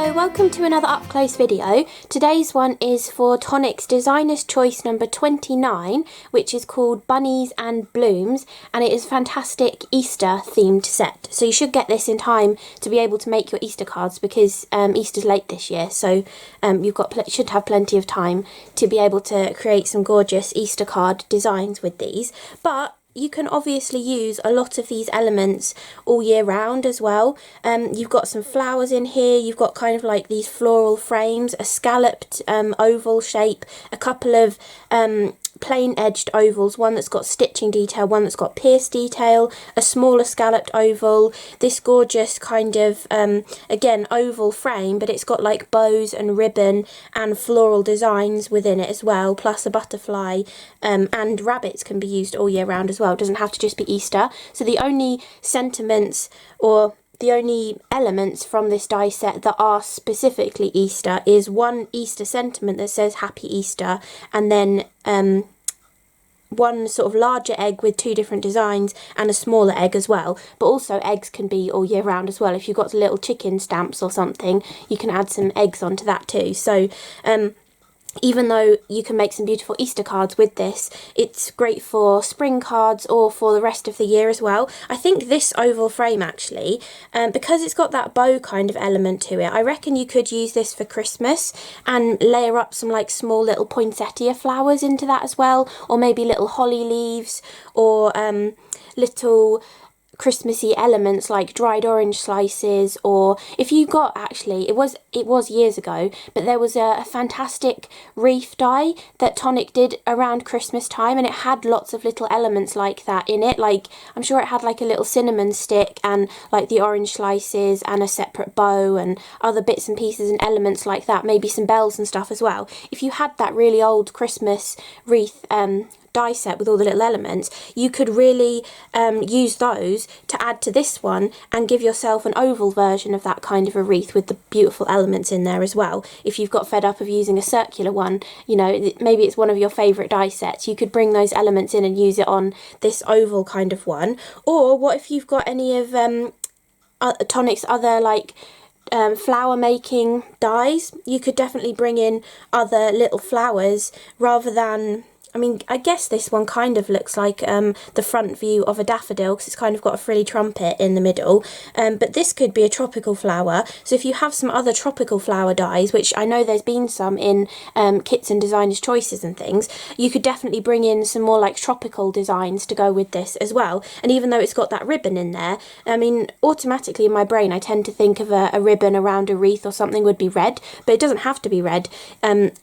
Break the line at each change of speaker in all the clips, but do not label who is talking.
Hello, welcome to another up close video. Today's one is for Tonic's Designer's Choice number 29, which is called Bunnies and Blooms, and it is a fantastic Easter themed set. So you should get this in time to be able to make your Easter cards, because Easter's late this year, so should have plenty of time to be able to create some gorgeous Easter card designs with these. But you can obviously use a lot of these elements all year round as well. You've got some flowers in here, you've got kind of like these floral frames, a scalloped oval shape, a couple of plain edged ovals, one that's got stitching detail, one that's got pierced detail, a smaller scalloped oval, this gorgeous kind of again oval frame, but it's got like bows and ribbon and floral designs within it as well, plus a butterfly, and rabbits can be used all year round as well. It doesn't have to just be Easter. So the only sentiments or the only elements from this die set that are specifically Easter is one Easter sentiment that says Happy Easter, and then one sort of larger egg with two different designs and a smaller egg as well. But also eggs can be all year round as well. If you've got little chicken stamps or something, you can add some eggs onto that too. So even though you can make some beautiful Easter cards with this, it's great for spring cards or for the rest of the year as well. I think this oval frame actually, because it's got that bow kind of element to it, I reckon you could use this for Christmas and layer up some like small little poinsettia flowers into that as well, or maybe little holly leaves, or little Christmassy elements like dried orange slices. Or if you got, actually it was years ago, but there was a fantastic wreath die that Tonic did around Christmas time, and it had lots of little elements like that in it. Like, I'm sure it had like a little cinnamon stick and like the orange slices and a separate bow and other bits and pieces and elements like that, maybe some bells and stuff as well. If you had that really old Christmas wreath die set with all the little elements, you could really use those to add to this one and give yourself an oval version of that kind of a wreath with the beautiful elements in there as well. If you've got fed up of using a circular one, you know, maybe it's one of your favourite die sets, you could bring those elements in and use it on this oval kind of one. Or what if you've got any of Tonic's other like flower making dies? You could definitely bring in other little flowers rather than, I mean, I guess this one kind of looks like the front view of a daffodil, because it's kind of got a frilly trumpet in the middle, but this could be a tropical flower. So if you have some other tropical flower dies, which I know there's been some in kits and designers' choices and things, you could definitely bring in some more like tropical designs to go with this as well. And even though it's got that ribbon in there, I mean, automatically in my brain I tend to think of a ribbon around a wreath or something would be red, but it doesn't have to be red,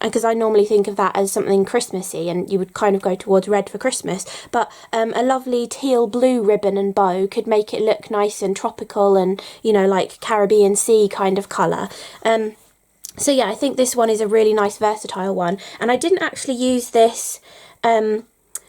because I normally think of that as something Christmassy, and you would kind of go towards red for Christmas. But a lovely teal blue ribbon and bow could make it look nice and tropical and, you know, like Caribbean Sea kind of colour. So yeah, I think this one is a really nice versatile one, and I didn't actually use this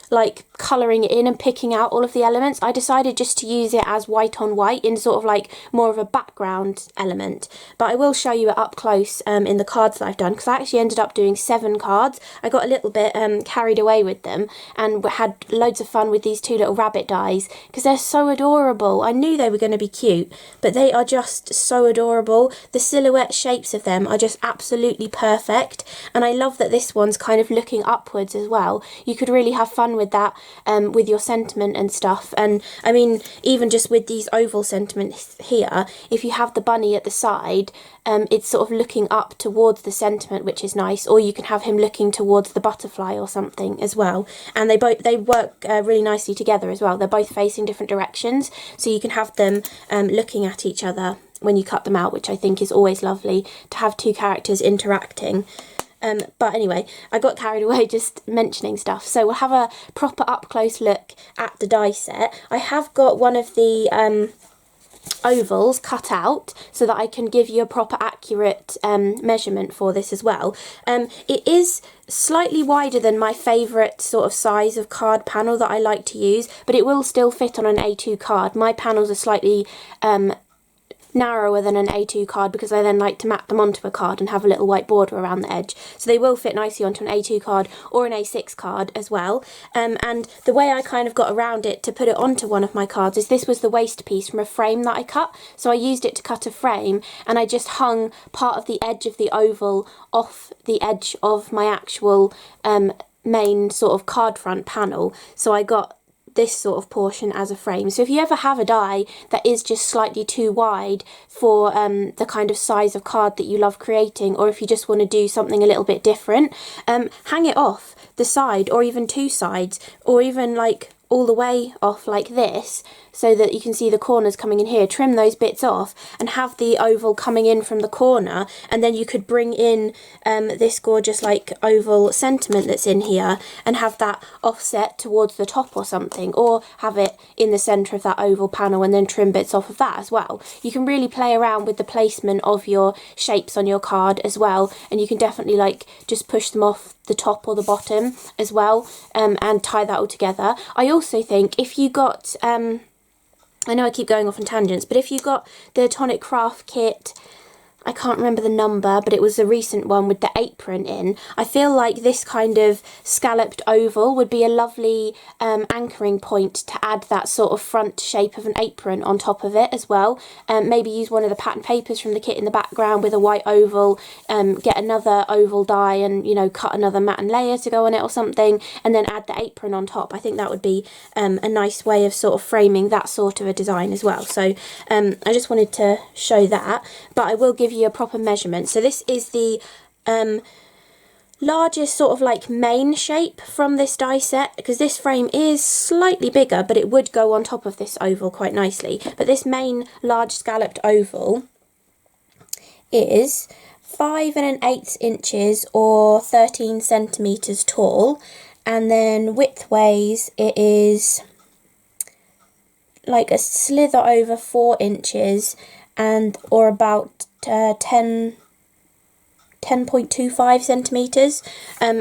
like colouring it in and picking out all of the elements. I decided just to use it as white on white in sort of like more of a background element. But I will show you it up close in the cards that I've done, because I actually ended up doing 7 cards. I got a little bit carried away with them and had loads of fun with these 2 little rabbit dies, because they're so adorable. I knew they were going to be cute, but they are just so adorable. The silhouette shapes of them are just absolutely perfect, and I love that this one's kind of looking upwards as well. You could really have fun with that with your sentiment and stuff. And I mean, even just with these oval sentiments here, if you have the bunny at the side, it's sort of looking up towards the sentiment, which is nice. Or you can have him looking towards the butterfly or something as well. And they work really nicely together as well. They're both facing different directions, so you can have them looking at each other when you cut them out, which I think is always lovely to have 2 characters interacting. But anyway, I got carried away just mentioning stuff, so we'll have a proper up-close look at the die set. I have got one of the ovals cut out so that I can give you a proper accurate measurement for this as well. It is slightly wider than my favourite sort of size of card panel that I like to use, but it will still fit on an A2 card. My panels are slightly narrower than an A2 card because I then like to map them onto a card and have a little white border around the edge. So they will fit nicely onto an A2 card or an A6 card as well. And the way I kind of got around it to put it onto one of my cards is this was the waste piece from a frame that I cut. So I used it to cut a frame, and I just hung part of the edge of the oval off the edge of my actual main sort of card front panel. So I got this sort of portion as a frame. So if you ever have a die that is just slightly too wide for the kind of size of card that you love creating, or if you just want to do something a little bit different, hang it off the side, or even two sides, or even like all the way off like this, so that you can see the corners coming in here. Trim those bits off and have the oval coming in from the corner, and then you could bring in this gorgeous like oval sentiment that's in here and have that offset towards the top or something, or have it in the centre of that oval panel and then trim bits off of that as well. You can really play around with the placement of your shapes on your card as well, and you can definitely like just push them off the top or the bottom as well, and tie that all together. I also think if you got I know I keep going off on tangents, but if you got the Tonic Kraft kit, I can't remember the number, but it was a recent one with the apron in, I feel like this kind of scalloped oval would be a lovely anchoring point to add that sort of front shape of an apron on top of it as well. Maybe use one of the pattern papers from the kit in the background with a white oval, get another oval die and, you know, cut another matte layer to go on it or something, and then add the apron on top. I think that would be a nice way of sort of framing that sort of a design as well. So I just wanted to show that, but I will give you a proper measurement. So this is the largest sort of like main shape from this die set, because this frame is slightly bigger, but it would go on top of this oval quite nicely. But this main large scalloped oval is 5 1/8 inches or 13 centimeters tall, and then width-wise it is like a slither over 4 inches and or about 10.25 centimeters.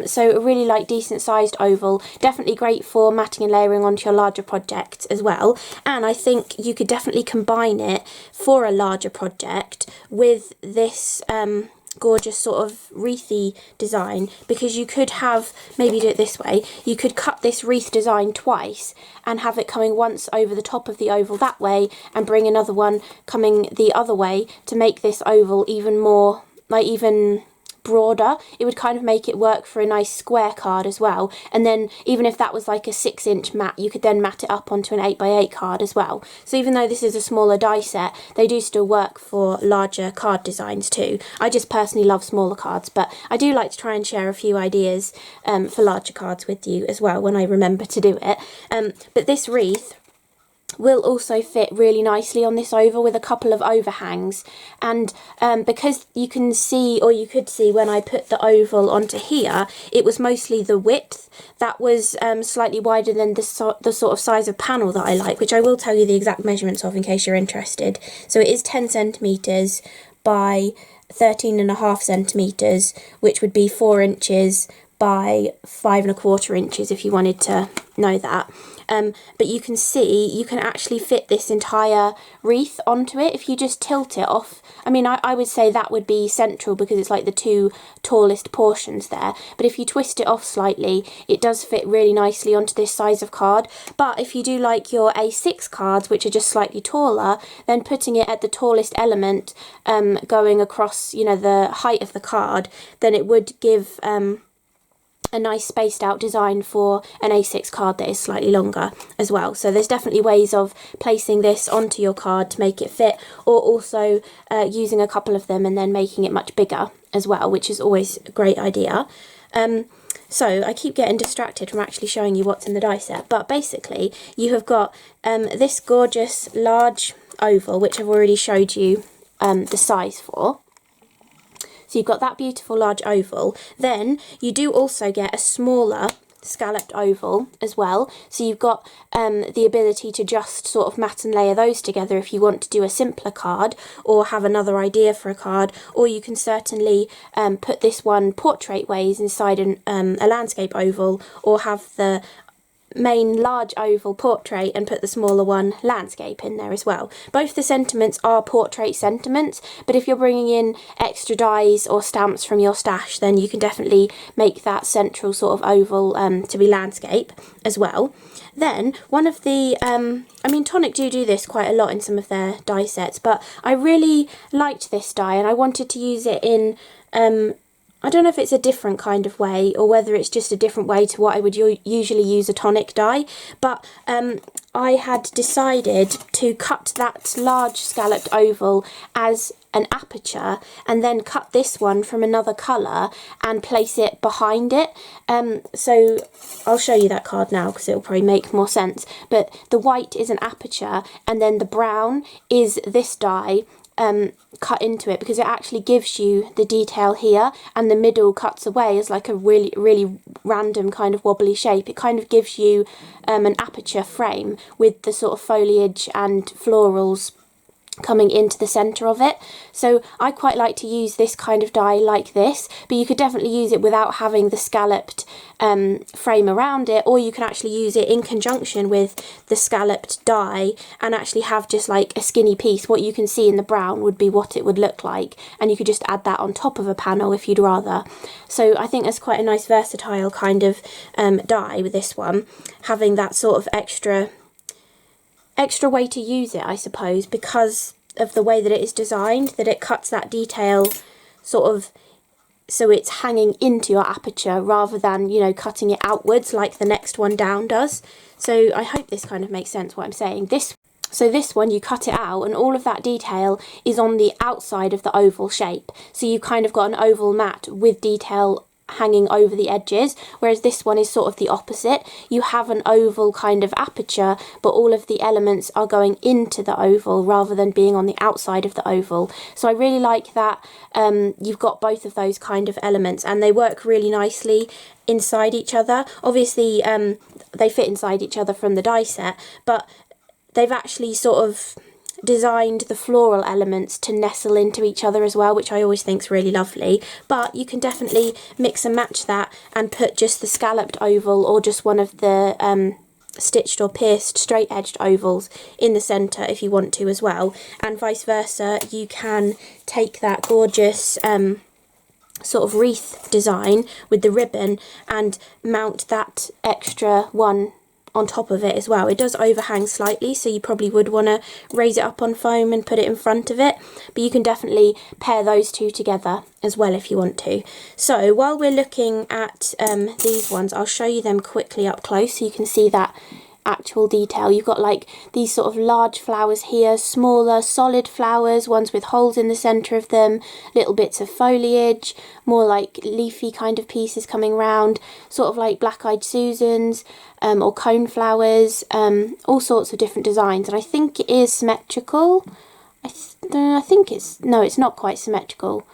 So a really like decent sized oval, definitely great for matting and layering onto your larger projects as well. And I think you could definitely combine it for a larger project with this gorgeous sort of wreathy design, because you could have, maybe do it this way, you could cut this wreath design twice and have it coming once over the top of the oval that way, and bring another one coming the other way to make this oval even more, like even broader. It would kind of make it work for a nice square card as well. And then even if that was like a 6-inch mat, you could then mat it up onto an 8x8 card as well. So even though this is a smaller die set, they do still work for larger card designs too. I just personally love smaller cards, but I do like to try and share a few ideas for larger cards with you as well when I remember to do it. But this wreath will also fit really nicely on this oval with a couple of overhangs, and because you can see, or you could see when I put the oval onto here, it was mostly the width that was slightly wider than the sort of size of panel that I like, which I will tell you the exact measurements of in case you're interested. So it is 10 centimeters by 13.5 centimeters, which would be 4 inches by 5 1/4 inches if you wanted to know that. But you can see you can actually fit this entire wreath onto it if you just tilt it off. I mean, I would say that would be central because it's like the two tallest portions there. But if you twist it off slightly, it does fit really nicely onto this size of card. But if you do like your A6 cards, which are just slightly taller, then putting it at the tallest element, going across, you know, the height of the card, then it would give a nice spaced out design for an A6 card that is slightly longer as well. So there's definitely ways of placing this onto your card to make it fit, or also using a couple of them and then making it much bigger as well, which is always a great idea. So I keep getting distracted from actually showing you what's in the die set, but basically you have got this gorgeous large oval, which I've already showed you the size for. So you've got that beautiful large oval. Then you do also get a smaller scalloped oval as well. So you've got the ability to just sort of mat and layer those together if you want to do a simpler card or have another idea for a card. Or you can certainly put this one portrait ways inside a landscape oval, or have the main large oval portrait and put the smaller one landscape in there as well. Both the sentiments are portrait sentiments, but if you're bringing in extra dies or stamps from your stash, then you can definitely make that central sort of oval to be landscape as well. Then one of the, I mean, Tonic do this quite a lot in some of their die sets, but I really liked this die and I wanted to use it in, I don't know if it's a different kind of way or whether it's just a different way to what I would usually use a Tonic die, but I had decided to cut that large scalloped oval as an aperture and then cut this one from another colour and place it behind it. So I'll show you that card now because it'll probably make more sense, but the white is an aperture and then the brown is this die cut into it, because it actually gives you the detail here and the middle cuts away as like a really random kind of wobbly shape. It kind of gives you an aperture frame with the sort of foliage and florals coming into the centre of it. So I quite like to use this kind of die like this, but you could definitely use it without having the scalloped frame around it, or you can actually use it in conjunction with the scalloped die and actually have just like a skinny piece. What you can see in the brown would be what it would look like, and you could just add that on top of a panel if you'd rather. So I think that's quite a nice versatile kind of die with this one, having that sort of extra way to use it, I suppose, because of the way that it is designed, that it cuts that detail sort of so it's hanging into your aperture rather than, you know, cutting it outwards like the next one down does. So I hope this kind of makes sense what I'm saying. So this one, you cut it out and all of that detail is on the outside of the oval shape. So you kind of got an oval mat with detail hanging over the edges, whereas this one is sort of the opposite. You have an oval kind of aperture, but all of the elements are going into the oval rather than being on the outside of the oval. So I really like that you've got both of those kind of elements and they work really nicely inside each other. Obviously they fit inside each other from the die set, but they've actually sort of designed the floral elements to nestle into each other as well, which I always think is really lovely. But you can definitely mix and match that and put just the scalloped oval or just one of the stitched or pierced straight edged ovals in the centre if you want to as well, and vice versa. You can take that gorgeous sort of wreath design with the ribbon and mount that extra one on top of it as well. It does overhang slightly, so you probably would want to raise it up on foam and put it in front of it, but you can definitely pair those two together as well if you want to. So while we're looking at these ones, I'll show you them quickly up close so you can see that actual detail. You've got like these sort of large flowers here, smaller solid flowers, ones with holes in the centre of them, little bits of foliage, more like leafy kind of pieces coming round, sort of like black-eyed Susans or cone flowers, all sorts of different designs. And I think it is symmetrical. I think it's, no, it's not quite symmetrical.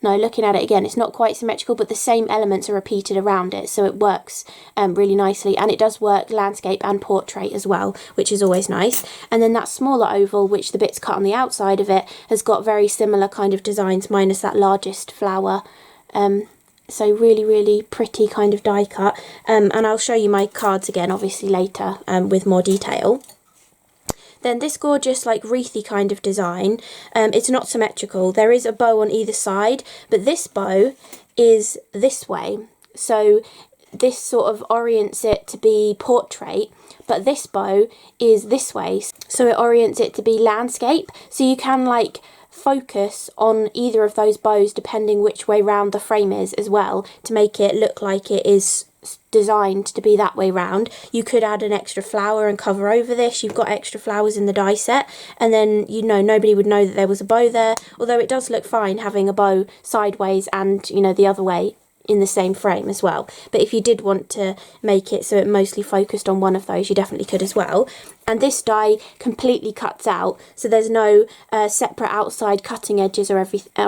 No, looking at it again, it's not quite symmetrical, but the same elements are repeated around it, so it works really nicely. And it does work landscape and portrait as well, which is always nice. And then that smaller oval, which the bits cut on the outside of it, has got very similar kind of designs, minus that largest flower. So really, really pretty kind of die cut. And I'll show you my cards again, obviously, later with more detail. Then this gorgeous like wreathy kind of design, it's not symmetrical. There is a bow on either side, but this bow is this way. So this sort of orients it to be portrait, but this bow is this way. So it orients it to be landscape. So you can like focus on either of those bows depending which way round the frame is as well, to make it look like it is designed to be that way round. You could add an extra flower and cover over this. You've got extra flowers in the die set, and then, you know, nobody would know that there was a bow there, although it does look fine having a bow sideways and, you know, the other way in the same frame as well. But if you did want to make it so it mostly focused on one of those, you definitely could as well. And this die completely cuts out, so there's no separate outside cutting edges or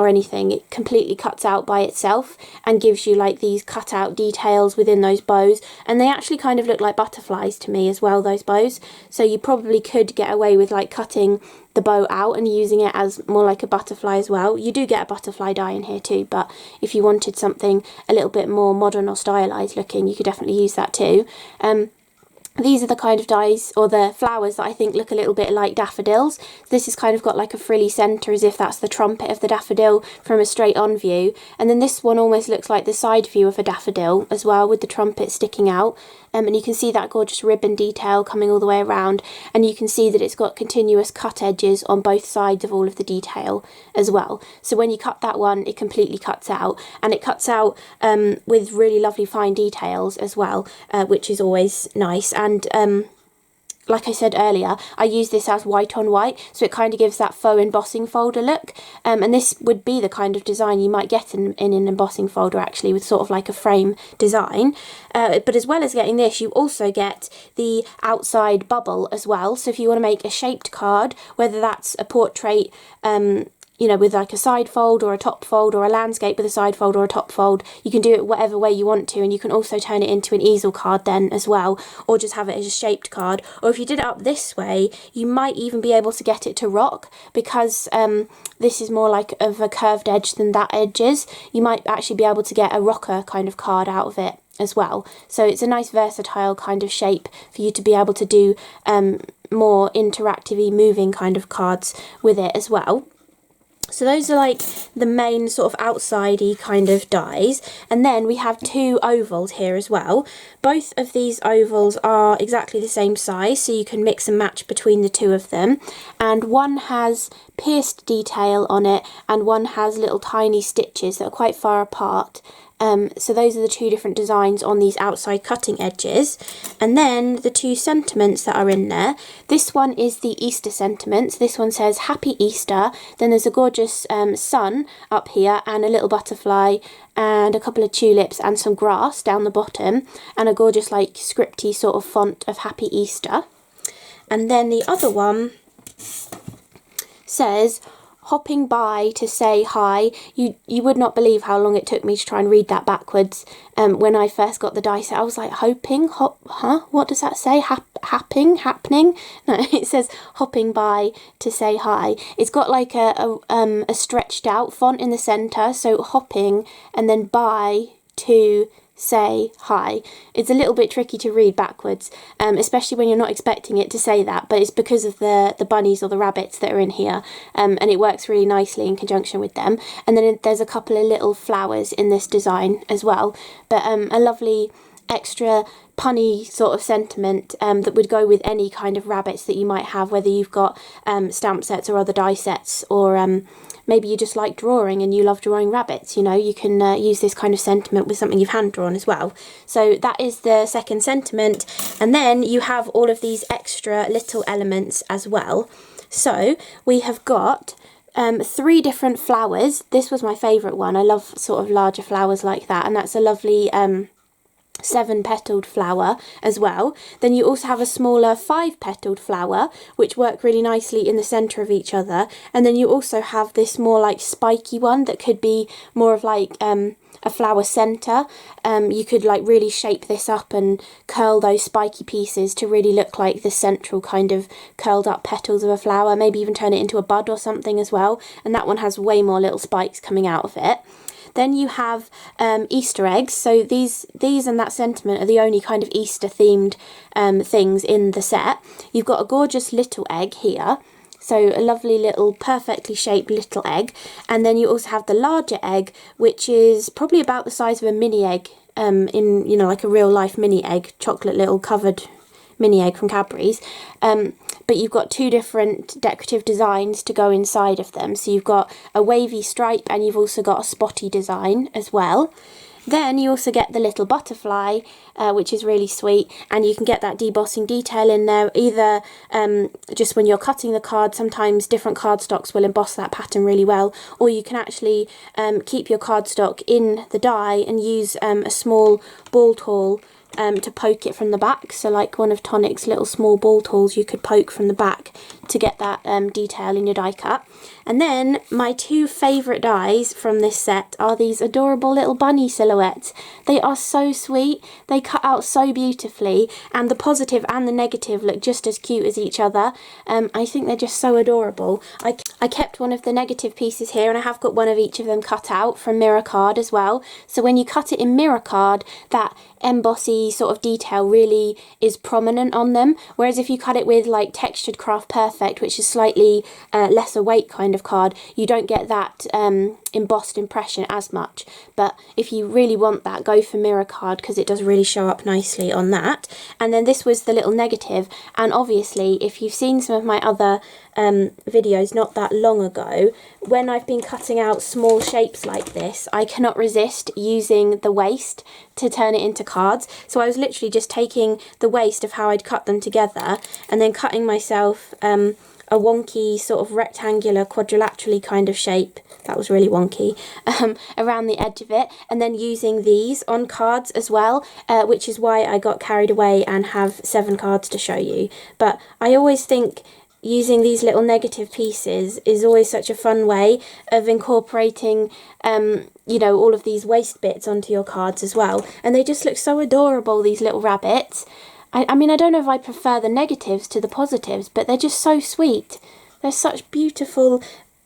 anything. It completely cuts out by itself and gives you like these cut out details within those bows, and they actually kind of look like butterflies to me as well, those bows. So you probably could get away with like cutting the bow out and using it as more like a butterfly as well. You do get a butterfly die in here too, but if you wanted something a little bit more modern or stylized looking, you could definitely use that too. these are the kind of dies or the flowers that I think look a little bit like daffodils. This has kind of got like a frilly centre, as if that's the trumpet of the daffodil from a straight on view. And then this one almost looks like the side view of a daffodil as well, with the trumpet sticking out. And you can see that gorgeous ribbon detail coming all the way around, and you can see that it's got continuous cut edges on both sides of all of the detail as well. So when you cut that one, it completely cuts out, and it cuts out with really lovely fine details as well, which is always nice. And like I said earlier, I use this as white on white, so it kind of gives that faux embossing folder look. And this would be the kind of design you might get in an embossing folder, actually, with sort of like a frame design. But as well as getting this, you also get the outside bubble as well. So if you want to make a shaped card, whether that's a portrait, you know, with like a side fold or a top fold, or a landscape with a side fold or a top fold, you can do it whatever way you want to, and you can also turn it into an easel card then as well, or just have it as a shaped card. Or if you did it up this way, you might even be able to get it to rock, because this is more like of a curved edge than that edge is. You might actually be able to get a rocker kind of card out of it as well. So it's a nice versatile kind of shape for you to be able to do more interactive-y moving kind of cards with it as well. So those are like the main sort of outside-y kind of dies. And then we have two ovals here as well. Both of these ovals are exactly the same size, so you can mix and match between the two of them. And one has pierced detail on it, and one has little tiny stitches that are quite far apart. So those are the two different designs on these outside cutting edges. And then the two sentiments that are in there. This one is the Easter sentiments. This one says Happy Easter. Then there's a gorgeous sun up here, and a little butterfly, and a couple of tulips and some grass down the bottom, and a gorgeous like scripty sort of font of Happy Easter. And then the other one says hopping by to say hi. You would not believe how long it took me to try and read that backwards. When I first got the die set, I was like, hoping, what does that say? Happening? No, it says hopping by to say hi. It's got like a stretched out font in the centre, so hopping and then by to say hi. It's a little bit tricky to read backwards, especially when you're not expecting it to say that, but it's because of the bunnies or the rabbits that are in here, and it works really nicely in conjunction with them. And then there's a couple of little flowers in this design as well, but a lovely extra punny sort of sentiment that would go with any kind of rabbits that you might have, whether you've got stamp sets or other die sets, or maybe you just like drawing and you love drawing rabbits. You know, you can use this kind of sentiment with something you've hand drawn as well. So that is the second sentiment. And then you have all of these extra little elements as well. So we have got 3 different flowers. This was my favourite one. I love sort of larger flowers like that, and that's a lovely 7-petaled flower as well. Then you also have a smaller 5-petaled flower, which work really nicely in the centre of each other. And then you also have this more like spiky one that could be more of like a flower centre. You could like really shape this up and curl those spiky pieces to really look like the central kind of curled up petals of a flower, maybe even turn it into a bud or something as well. And that one has way more little spikes coming out of it. Then you have Easter eggs. So these and that sentiment are the only kind of Easter themed things in the set. You've got a gorgeous little egg here. So a lovely little perfectly shaped little egg. And then you also have the larger egg, which is probably about the size of a mini egg, in, you know, like a real life mini egg, chocolate little covered mini egg from Cadbury's. But you've got 2 different decorative designs to go inside of them. So you've got a wavy stripe, and you've also got a spotty design as well. Then you also get the little butterfly, which is really sweet, and you can get that debossing detail in there, either just when you're cutting the card. Sometimes different cardstocks will emboss that pattern really well, or you can actually keep your cardstock in the die and use a small ball tool to poke it from the back. So like one of Tonic's little small ball tools, you could poke from the back to get that detail in your die cut. And then my 2 favourite dies from this set are these adorable little bunny silhouettes. They are so sweet, they cut out so beautifully, and the positive and the negative look just as cute as each other. I think they're just so adorable. I kept one of the negative pieces here, and I have got one of each of them cut out from mirror card as well. So when you cut it in mirror card, that embossy the sort of detail really is prominent on them, whereas if you cut it with like textured Kraft Perfect, which is slightly lesser weight kind of card, you don't get that embossed impression as much. But if you really want that, go for mirror card, because it does really show up nicely on that. And then this was the little negative, and obviously if you've seen some of my other videos not that long ago, when I've been cutting out small shapes like this, I cannot resist using the waste to turn it into cards. So I was literally just taking the waste of how I'd cut them together and then cutting myself a wonky sort of rectangular quadrilaterally kind of shape, that was really wonky, around the edge of it, and then using these on cards as well, which is why I got carried away and have 7 cards to show you. But I always think using these little negative pieces is always such a fun way of incorporating you know, all of these waste bits onto your cards as well, and they just look so adorable, these little rabbits. I mean, I don't know if I prefer the negatives to the positives, but they're just so sweet. They're such beautiful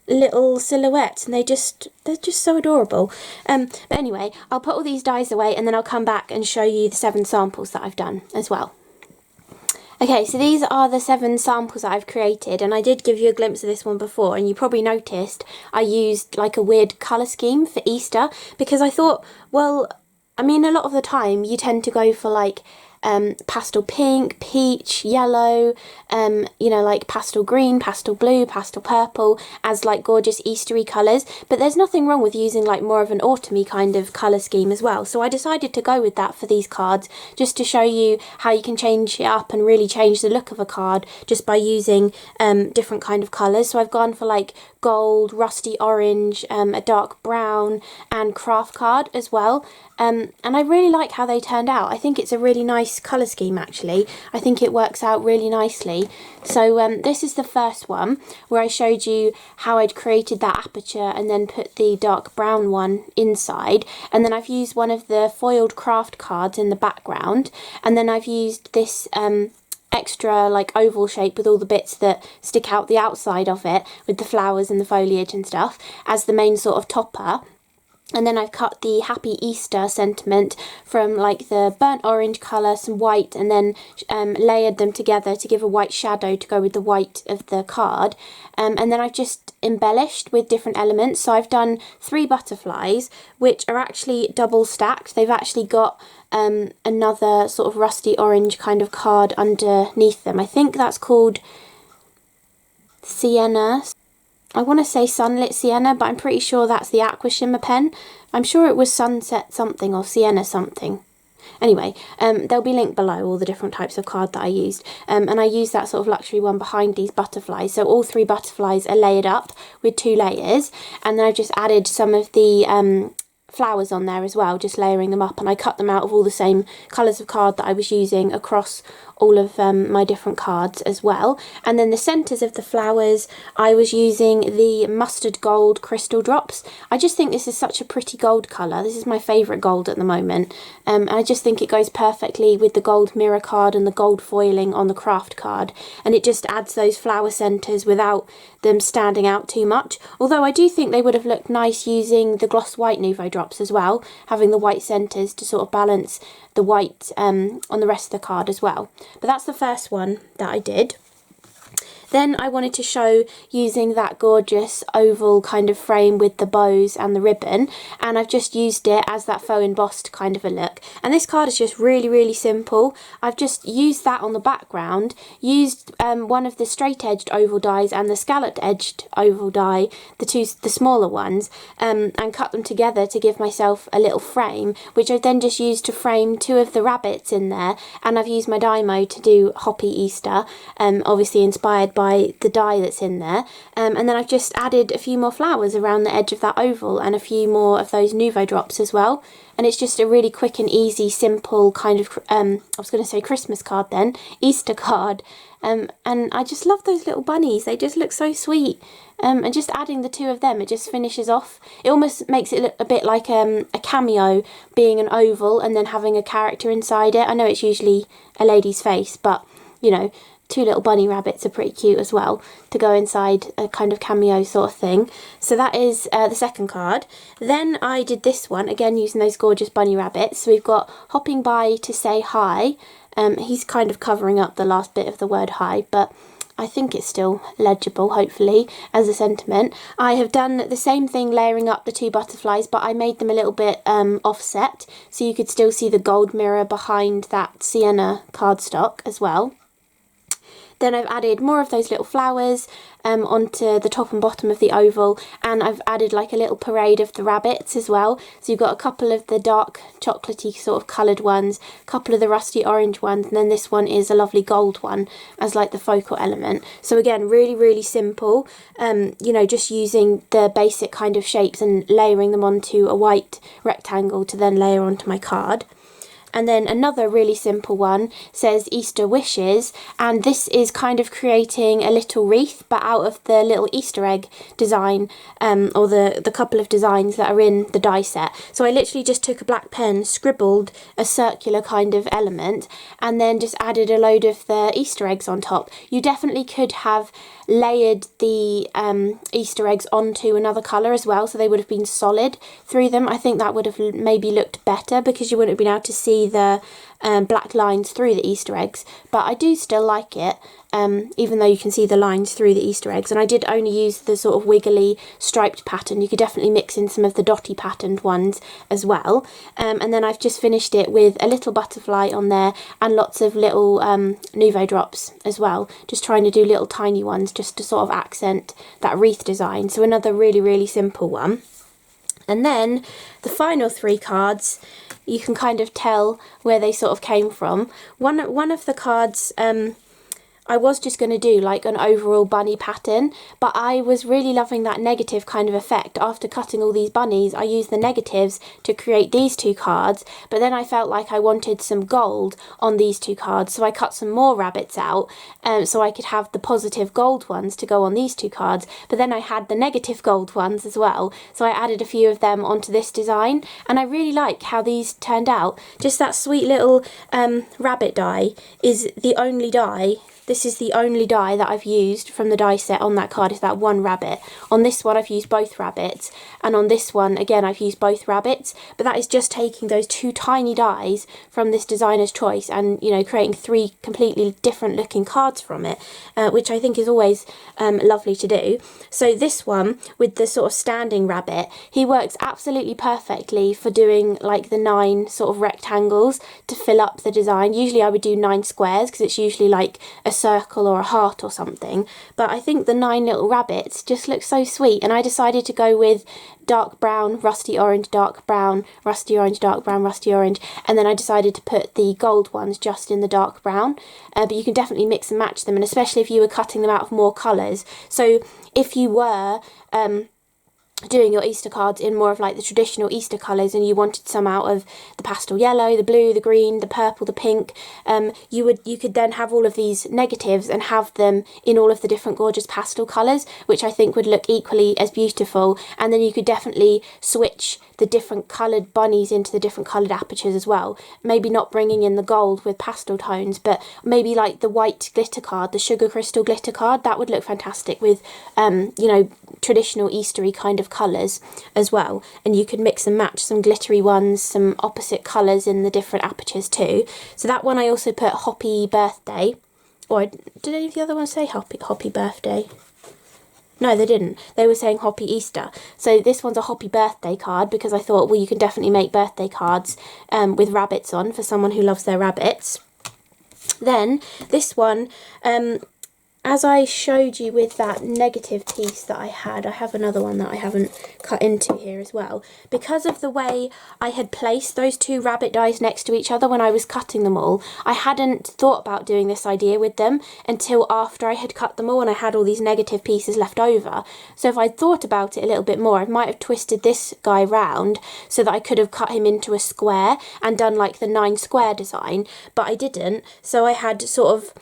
little silhouettes, and they're just so adorable. But anyway, I'll put all these dies away and then I'll come back and show you the 7 samples that I've done as well. Okay, so these are the 7 samples that I've created, and I did give you a glimpse of this one before, and you probably noticed I used like a weird colour scheme for Easter, because I thought, well, I mean, a lot of the time you tend to go for like pastel pink, peach, yellow, you know, like pastel green, pastel blue, pastel purple as like gorgeous Eastery colours, but there's nothing wrong with using like more of an autumny kind of colour scheme as well. So I decided to go with that for these cards, just to show you how you can change it up and really change the look of a card just by using different kind of colours. So I've gone for like gold, rusty orange, a dark brown, and Kraft card as well. And I really like how they turned out. I think it's a really nice colour scheme actually. I think it works out really nicely. So this is the first one where I showed you how I'd created that aperture and then put the dark brown one inside. And then I've used one of the foiled Kraft cards in the background. And then I've used this extra like oval shape with all the bits that stick out the outside of it with the flowers and the foliage and stuff as the main sort of topper. And then I've cut the Happy Easter sentiment from like the burnt orange colour, some white, and then layered them together to give a white shadow to go with the white of the card. And then I've just embellished with different elements. So I've done 3 butterflies, which are actually double stacked. They've actually got another sort of rusty orange kind of card underneath them. I think that's called Siena. I want to say Sunlit Sienna, but I'm pretty sure that's the Aqua Shimmer pen. I'm sure it was Sunset something or Sienna something. Anyway, there'll be linked below all the different types of card that I used. And I used that sort of luxury one behind these butterflies. So all 3 butterflies are layered up with 2 layers. And then I've just added some of the flowers on there as well, just layering them up. And I cut them out of all the same colours of card that I was using across all of my different cards as well. And then the centres of the flowers, I was using the mustard gold crystal drops. I just think this is such a pretty gold colour. This is my favourite gold at the moment. And I just think it goes perfectly with the gold mirror card and the gold foiling on the Kraft card. And it just adds those flower centres without them standing out too much. Although I do think they would have looked nice using the gloss white Nuvo drops as well, having the white centres to sort of balance the white on the rest of the card as well. But that's the first one that I did. Then I wanted to show using that gorgeous oval kind of frame with the bows and the ribbon, and I've just used it as that faux embossed kind of a look. And this card is just really simple. I've just used that on the background, used one of the straight edged oval dies and the scalloped edged oval die, the smaller ones, and cut them together to give myself a little frame, which I've then just used to frame 2 of the rabbits in there. And I've used my Dymo to do Hoppy Easter, obviously inspired by the die that's in there, and then I've just added a few more flowers around the edge of that oval and a few more of those Nuvo drops as well. And it's just a really quick and easy, simple kind of, I was going to say Christmas card then, Easter card. And I just love those little bunnies. They just look so sweet. And just adding the 2 of them, it just finishes off. It almost makes it look a bit like a cameo, being an oval and then having a character inside it. I know it's usually a lady's face, but, you know, two little bunny rabbits are pretty cute as well to go inside a kind of cameo sort of thing. So that is the second card. Then I did this one, again using those gorgeous bunny rabbits. So we've got hopping by to say hi. He's kind of covering up the last bit of the word hi, but I think it's still legible, hopefully, as a sentiment. I have done the same thing layering up the two butterflies, but I made them a little bit offset, so you could still see the gold mirror behind that Siena cardstock as well. Then I've added more of those little flowers onto the top and bottom of the oval, and I've added like a little parade of the rabbits as well. So you've got a couple of the dark chocolatey sort of coloured ones, a couple of the rusty orange ones, and then this one is a lovely gold one as like the focal element. So again, really, really simple, you know, just using the basic kind of shapes and layering them onto a white rectangle to then layer onto my card. And then another really simple one says Easter wishes, and this is kind of creating a little wreath but out of the little Easter egg design, or the couple of designs that are in the die set. So I literally just took a black pen, scribbled a circular kind of element, and then just added a load of the Easter eggs on top. You definitely could have layered the Easter eggs onto another colour as well, so they would have been solid through them. I think that would have maybe looked better because you wouldn't have been able to see the black lines through the Easter eggs, but I do still like it, even though you can see the lines through the Easter eggs. And I did only use the sort of wiggly striped pattern. You could definitely mix in some of the dotty patterned ones as well. And then I've just finished it with a little butterfly on there and lots of little Nuvo drops as well, just trying to do little tiny ones just to sort of accent that wreath design. So another really, really simple one. And then the final three cards, you can kind of tell where they sort of came from. One of the cards, I was just going to do like an overall bunny pattern, but I was really loving that negative kind of effect. After cutting all these bunnies, I used the negatives to create these two cards, but then I felt like I wanted some gold on these two cards, so I cut some more rabbits out so I could have the positive gold ones to go on these two cards, but then I had the negative gold ones as well, so I added a few of them onto this design, and I really like how these turned out. Just that sweet little rabbit die is the only die. This is the only die that I've used from the die set on that card, is that one rabbit. On this one I've used both rabbits, and on this one again I've used both rabbits, but that is just taking those two tiny dies from this designer's choice and, you know, creating three completely different looking cards from it, which I think is always lovely to do. So this one with the sort of standing rabbit, he works absolutely perfectly for doing like the 9 sort of rectangles to fill up the design. Usually I would do 9 squares because it's usually like a circle or a heart or something, but I think the 9 little rabbits just look so sweet, and I decided to go with dark brown, rusty orange, dark brown, rusty orange, dark brown, rusty orange, and then I decided to put the gold ones just in the dark brown, but you can definitely mix and match them, and especially if you were cutting them out of more colours. So if you were doing your Easter cards in more of like the traditional Easter colours and you wanted some out of the pastel yellow, the blue, the green, the purple, the pink, you could then have all of these negatives and have them in all of the different gorgeous pastel colours, which I think would look equally as beautiful. And then you could definitely switch the different coloured bunnies into the different coloured apertures as well. Maybe not bringing in the gold with pastel tones, but maybe like the white glitter card, the sugar crystal glitter card, that would look fantastic with, you know, traditional Eastery kind of colours as well. And you could mix and match some glittery ones, some opposite colours in the different apertures too. So that one I also put Hoppy Birthday, or did any of the other ones say Hoppy Birthday? No, they didn't. They were saying Hoppy Easter. So this one's a Hoppy Birthday card because I thought, well, you can definitely make birthday cards with rabbits on for someone who loves their rabbits. Then this one, as I showed you with that negative piece that I have another one that I haven't cut into here as well. Because of the way I had placed those two rabbit dies next to each other when I was cutting them all, I hadn't thought about doing this idea with them until after I had cut them all and I had all these negative pieces left over. So if I'd thought about it a little bit more, I might have twisted this guy round so that I could have cut him into a square and done like the 9 square design, but I didn't. So I had sort of,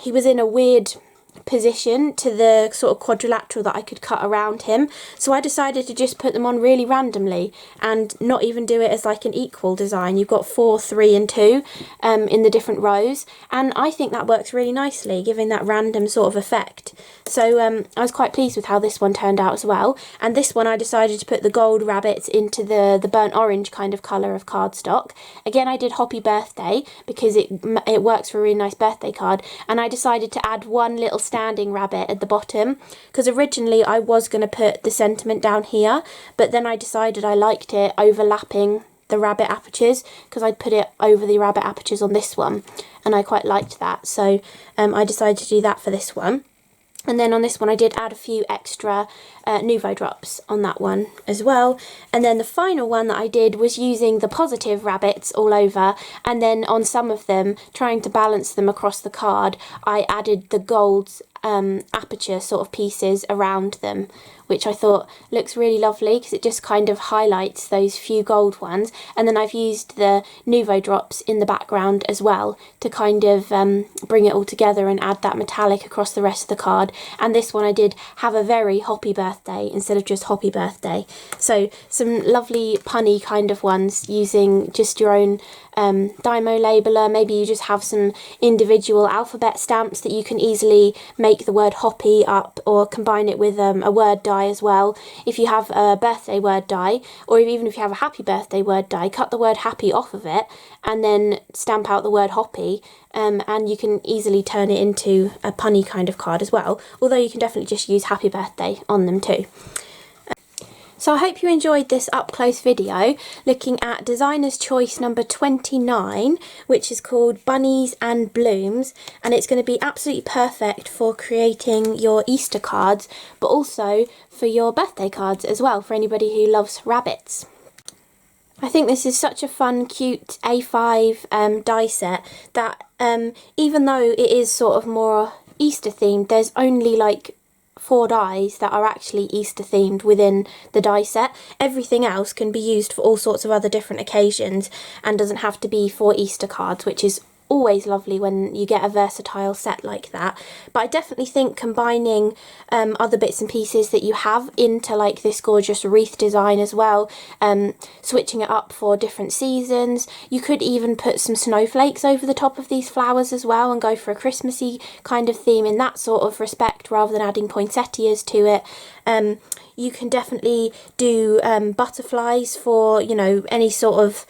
he was in a weird position to the sort of quadrilateral that I could cut around him, so I decided to just put them on really randomly and not even do it as like an equal design. You've got 4, 3 and 2 in the different rows, and I think that works really nicely, giving that random sort of effect. So I was quite pleased with how this one turned out as well. And this one I decided to put the gold rabbits into the burnt orange kind of colour of cardstock. Again, I did Happy Birthday because it works for a really nice birthday card, and I decided to add one little standing rabbit at the bottom, because originally I was going to put the sentiment down here, but then I decided I liked it overlapping the rabbit apertures, because I'd put it over the rabbit apertures on this one, and I quite liked that, so I decided to do that for this one. And then on this one I did add a few extra Nuvo drops on that one as well. And then the final one that I did was using the positive rabbits all over, and then on some of them, trying to balance them across the card, I added the gold aperture sort of pieces around them, which I thought looks really lovely because it just kind of highlights those few gold ones. And then I've used the Nuvo drops in the background as well to kind of bring it all together and add that metallic across the rest of the card. And this one I did Have a Very Happy Birthday instead of just Happy Birthday. So some lovely punny kind of ones using just your own Dymo labeler. Maybe you just have some individual alphabet stamps that you can easily make the word hoppy up, or combine it with a word die as well. If you have a birthday word die, or even if you have a happy birthday word die, cut the word happy off of it and then stamp out the word hoppy, and you can easily turn it into a punny kind of card as well, although you can definitely just use happy birthday on them too. So I hope you enjoyed this up-close video looking at designer's choice number 29, which is called Bunnies and Blooms, and it's going to be absolutely perfect for creating your Easter cards, but also for your birthday cards as well, for anybody who loves rabbits. I think this is such a fun, cute A5 die set that even though it is sort of more Easter themed, there's only like 4 dies that are actually Easter themed within the die set. Everything else can be used for all sorts of other different occasions and doesn't have to be for Easter cards, which is always lovely when you get a versatile set like that. But I definitely think combining other bits and pieces that you have into like this gorgeous wreath design as well, switching it up for different seasons. You could even put some snowflakes over the top of these flowers as well and go for a Christmassy kind of theme in that sort of respect, rather than adding poinsettias to it. You can definitely do butterflies for, you know, any sort of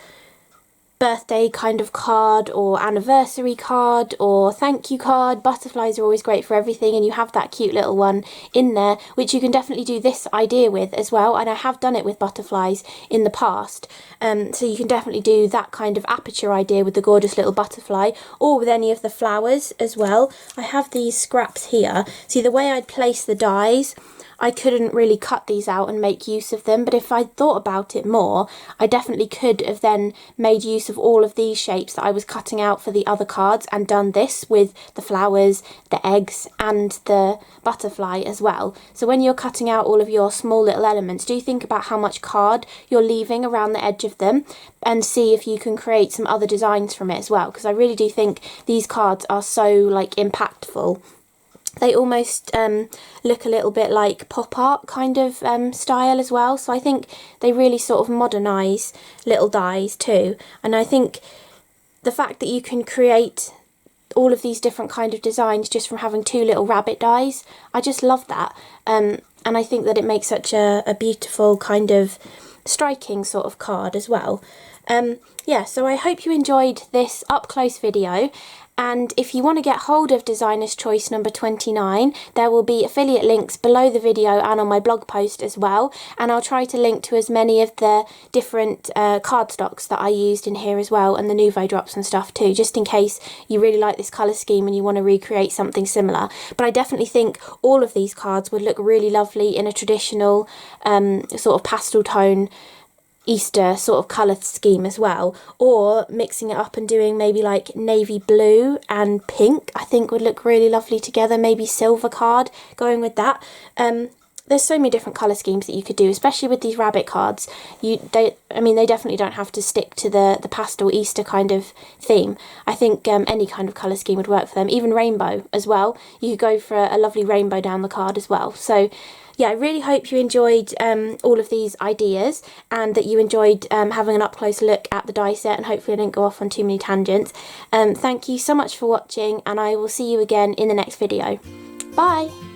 birthday kind of card or anniversary card or thank you card. Butterflies are always great for everything, and you have that cute little one in there which you can definitely do this idea with as well, and I have done it with butterflies in the past, so you can definitely do that kind of aperture idea with the gorgeous little butterfly, or with any of the flowers as well. I have these scraps here. See, the way I'd place the dies, I couldn't really cut these out and make use of them, but if I'd thought about it more, I definitely could have then made use of all of these shapes that I was cutting out for the other cards and done this with the flowers, the eggs and the butterfly as well. So when you're cutting out all of your small little elements, do think about how much card you're leaving around the edge of them and see if you can create some other designs from it as well, because I really do think these cards are so like impactful. They almost look a little bit like pop art kind of style as well. So I think they really sort of modernise little dies too. And I think the fact that you can create all of these different kind of designs just from having 2 little rabbit dies, I just love that. And I think that it makes such a beautiful kind of striking sort of card as well. Yeah, so I hope you enjoyed this up close video. And if you want to get hold of designer's choice number 29, there will be affiliate links below the video and on my blog post as well. And I'll try to link to as many of the different cardstocks that I used in here as well, and the Nuvo drops and stuff too, just in case you really like this colour scheme and you want to recreate something similar. But I definitely think all of these cards would look really lovely in a traditional sort of pastel tone Easter sort of colour scheme as well, or mixing it up and doing maybe like navy blue and pink, I think would look really lovely together. Maybe silver card going with that. there's so many different colour schemes that you could do, especially with these rabbit cards. They definitely don't have to stick to the pastel Easter kind of theme. I think any kind of colour scheme would work for them, even rainbow as well. You could go for a lovely rainbow down the card as well. So yeah, I really hope you enjoyed all of these ideas, and that you enjoyed having an up-close look at the die set, and hopefully I didn't go off on too many tangents. Thank you so much for watching, and I will see you again in the next video. Bye!